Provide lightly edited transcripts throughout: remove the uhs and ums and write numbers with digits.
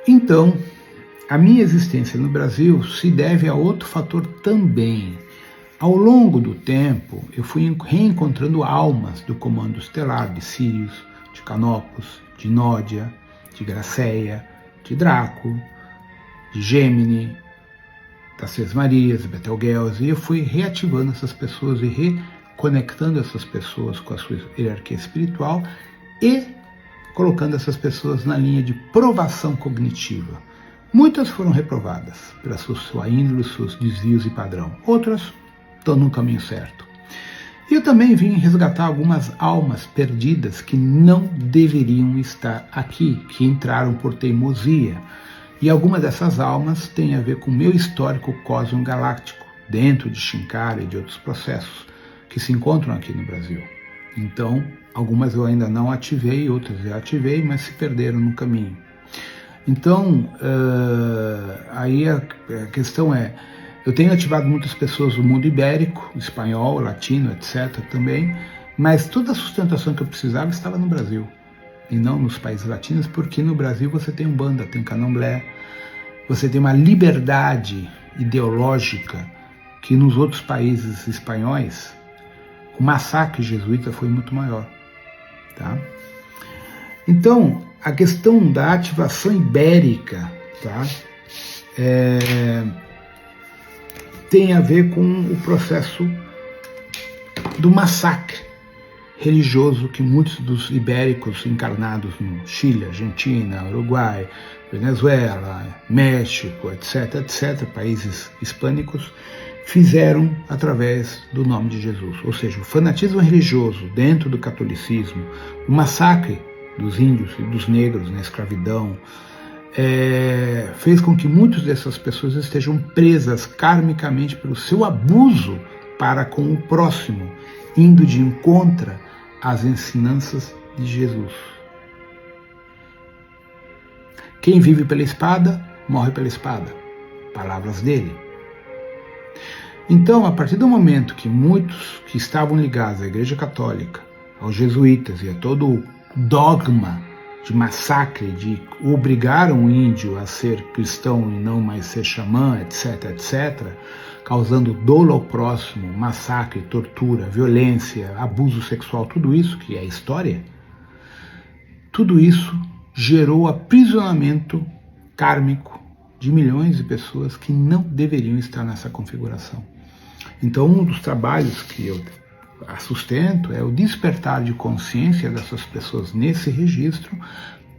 Então, a minha existência no Brasil se deve a outro fator também. Ao longo do tempo, eu fui reencontrando almas do comando estelar de Sírius, de Canopus, de Nódia, de Graceia, de Draco, de Gêmini, das Seis Marias, de Betelgeuse, e eu fui reativando essas pessoas e reconectando essas pessoas com a sua hierarquia espiritual e colocando essas pessoas na linha de provação cognitiva. Muitas foram reprovadas pela sua índole, seus desvios e padrão. Outras estão no caminho certo. E eu também vim resgatar algumas almas perdidas que não deveriam estar aqui, que entraram por teimosia. E algumas dessas almas têm a ver com o meu histórico cósmico galáctico, dentro de Shinkara e de outros processos que se encontram aqui no Brasil. Então, algumas eu ainda não ativei, outras eu ativei, mas se perderam no caminho. Então, aí a questão é, eu tenho ativado muitas pessoas do mundo ibérico, espanhol, latino, etc. também, mas toda a sustentação que eu precisava estava no Brasil, e não nos países latinos, porque no Brasil você tem Umbanda, tem Candomblé, você tem uma liberdade ideológica que nos outros países espanhóis, o massacre jesuíta foi muito maior. Tá? Então, a questão da ativação ibérica, tá? Tem a ver com o processo do massacre religioso que muitos dos ibéricos encarnados no Chile, Argentina, Uruguai, Venezuela, México, etc., países hispânicos, fizeram através do nome de Jesus. Ou seja, o fanatismo religioso dentro do catolicismo, o massacre dos índios e dos negros na escravidão, fez com que muitas dessas pessoas estejam presas karmicamente pelo seu abuso para com o próximo, indo de encontro às ensinanças de Jesus. Quem vive pela espada, morre pela espada. Palavras dele. Então, a partir do momento que muitos que estavam ligados à Igreja Católica, aos jesuítas e a todo o dogma de massacre, de obrigar um índio a ser cristão e não mais ser xamã, etc., causando dolo ao próximo, massacre, tortura, violência, abuso sexual, tudo isso que é história, tudo isso gerou aprisionamento kármico de milhões de pessoas que não deveriam estar nessa configuração. Então, um dos trabalhos que eu sustento é o despertar de consciência dessas pessoas nesse registro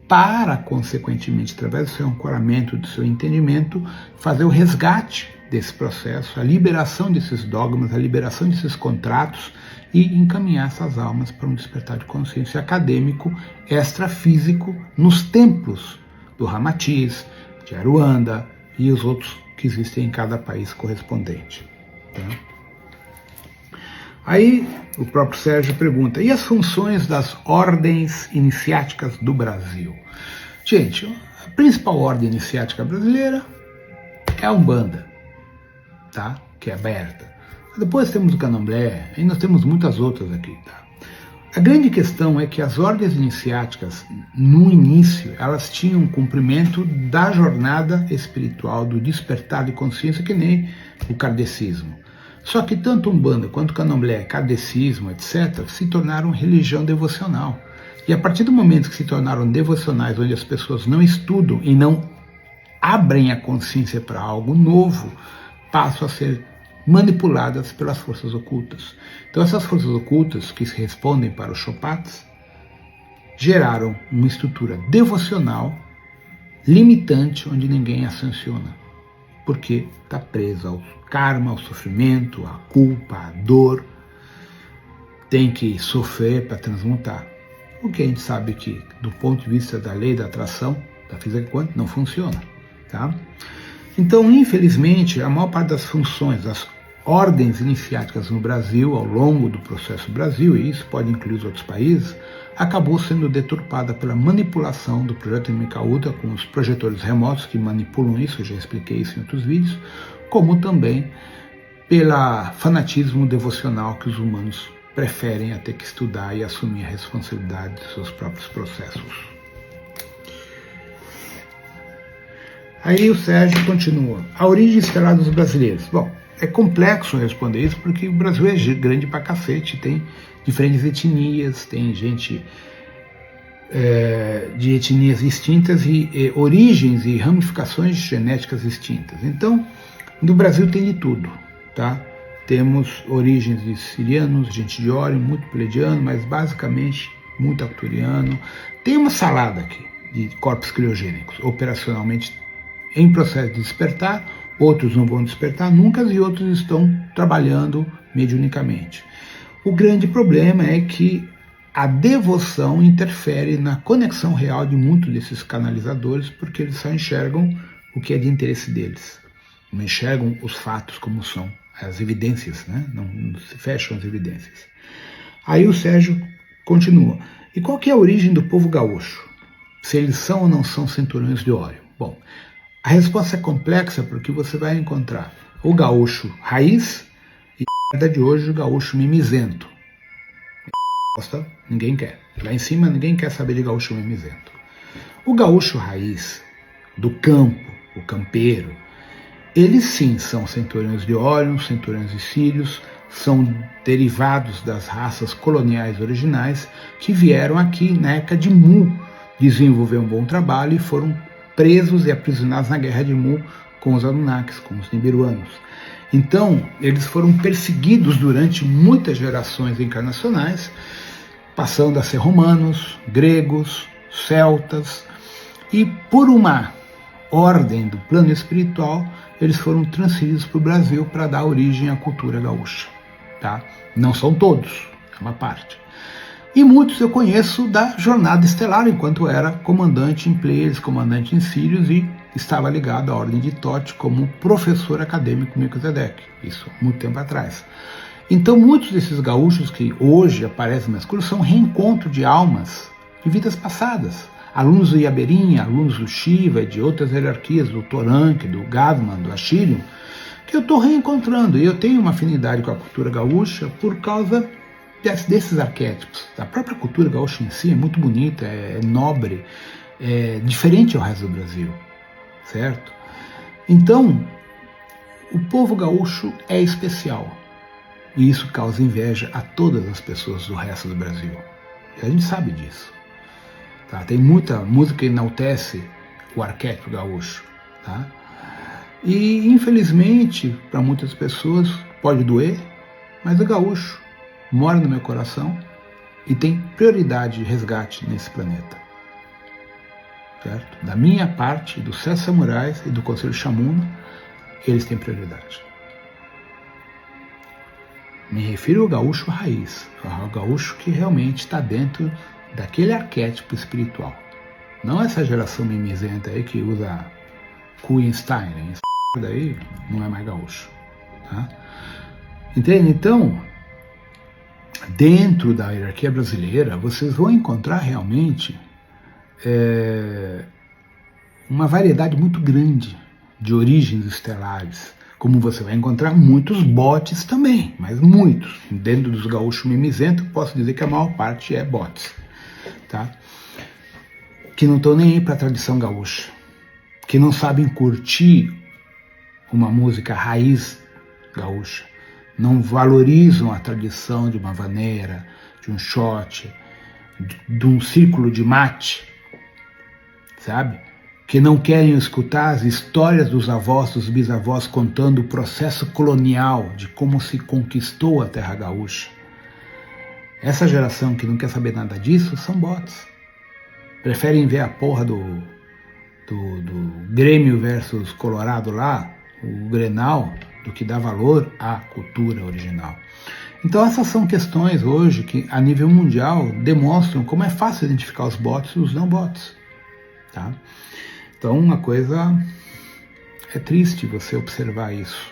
para, consequentemente, através do seu ancoramento, do seu entendimento, fazer o resgate desse processo, a liberação desses dogmas, a liberação desses contratos e encaminhar essas almas para um despertar de consciência acadêmico, extrafísico, nos templos do Ramatiz, de Aruanda e os outros que existem em cada país correspondente. Tá? Aí o próprio Sérgio pergunta, e as funções das ordens iniciáticas do Brasil? Gente, a principal ordem iniciática brasileira é a Umbanda, tá? Que é aberta. Depois temos o Candomblé, e nós temos muitas outras aqui. Tá? A grande questão é que as ordens iniciáticas, no início, elas tinham um cumprimento da jornada espiritual, do despertar de consciência, que nem o kardecismo. Só que tanto Umbanda quanto Candomblé, kardecismo, etc., se tornaram religião devocional. E a partir do momento que se tornaram devocionais, onde as pessoas não estudam e não abrem a consciência para algo novo, passam a ser manipuladas pelas forças ocultas. Então essas forças ocultas, que se respondem para os Chopats, geraram uma estrutura devocional limitante, onde ninguém a sanciona, porque está presa ao karma, ao sofrimento, à culpa, à dor, tem que sofrer para transmutar. O que a gente sabe que, do ponto de vista da lei da atração, da física quântica, não funciona. Tá? Então, infelizmente, a maior parte das funções, das ordens iniciáticas no Brasil, ao longo do processo Brasil, e isso pode incluir os outros países, acabou sendo deturpada pela manipulação do projeto MK Ultra com os projetores remotos que manipulam isso, eu já expliquei isso em outros vídeos, como também pelo fanatismo devocional que os humanos preferem a ter que estudar e assumir a responsabilidade de seus próprios processos. Aí o Sérgio continua. A origem estelar dos brasileiros. Bom, é complexo responder isso porque o Brasil é grande pra cacete, tem diferentes etnias, tem gente de etnias distintas e origens e ramificações genéticas distintas. Então, no Brasil tem de tudo, tá? Temos origens de sirianos, gente de Órion, muito pleiadiano, mas basicamente muito arcturiano. Tem uma salada aqui de corpos criogênicos, operacionalmente em processo de despertar, outros não vão despertar nunca e outros estão trabalhando mediunicamente. O grande problema é que a devoção interfere na conexão real de muitos desses canalizadores, porque eles só enxergam o que é de interesse deles, não enxergam os fatos como são, as evidências, né? Não se fecham as evidências. Aí o Sérgio continua. E qual que é a origem do povo gaúcho? Se eles são ou não são cinturões de Órion? Bom, a resposta é complexa porque você vai encontrar o gaúcho raiz e de hoje o gaúcho mimizento. Ninguém quer. Lá em cima ninguém quer saber de gaúcho mimizento. O gaúcho raiz, do campo, o campeiro, eles sim são centuriões de Órion, centuriões de Sírios, são derivados das raças coloniais originais que vieram aqui na época de Mu desenvolver um bom trabalho e foram presos e aprisionados na guerra de Mu com os Anunnakis, com os Nibiruanos. Então, eles foram perseguidos durante muitas gerações encarnacionais, passando a ser romanos, gregos, celtas, e por uma ordem do plano espiritual, eles foram transferidos para o Brasil para dar origem à cultura gaúcha. Tá? Não são todos, é uma parte. E muitos eu conheço da jornada estelar, enquanto era comandante em Pleiades, comandante em Sírios e estava ligado à ordem de Thoth como professor acadêmico Melquisedeque, isso muito tempo atrás. Então muitos desses gaúchos que hoje aparecem na escola são reencontro de almas de vidas passadas. Alunos do Iaberim, alunos do Shiva e de outras hierarquias, do Toranque, do Gadman, do Ashirion, que eu estou reencontrando. E eu tenho uma afinidade com a cultura gaúcha por causa desses arquétipos. A própria cultura gaúcha em si é muito bonita, é nobre, é diferente ao resto do Brasil, certo? Então, o povo gaúcho é especial. E isso causa inveja a todas as pessoas do resto do Brasil. E a gente sabe disso. Tá? Tem muita música que enaltece o arquétipo gaúcho. Tá? E, infelizmente, para muitas pessoas pode doer, mas o gaúcho mora no meu coração e tem prioridade de resgate nesse planeta. Certo? Da minha parte, dos 7 samurais e do Conselho Chamuna, eles têm prioridade. Me refiro ao gaúcho raiz, ao gaúcho que realmente está dentro daquele arquétipo espiritual. Não essa geração mimizenta aí que usa Kuenstein, né? Isso daí não é mais gaúcho. Tá? Entende? Então, dentro da hierarquia brasileira, vocês vão encontrar realmente uma variedade muito grande de origens estelares, como você vai encontrar muitos botes também, mas muitos. Dentro dos gaúchos mimizentos, posso dizer que a maior parte é botes, tá? Que não estão nem aí para a tradição gaúcha, que não sabem curtir uma música raiz gaúcha, não valorizam a tradição de uma vaneira, de um shot, de um círculo de mate, sabe? Que não querem escutar as histórias dos avós, dos bisavós, contando o processo colonial de como se conquistou a terra gaúcha. Essa geração que não quer saber nada disso são bots. Preferem ver a porra do Grêmio versus Colorado lá, o Grenal, do que dar valor à cultura original. Então essas são questões hoje que a nível mundial demonstram como é fácil identificar os bots e os não bots. Tá? Então uma coisa é triste você observar isso.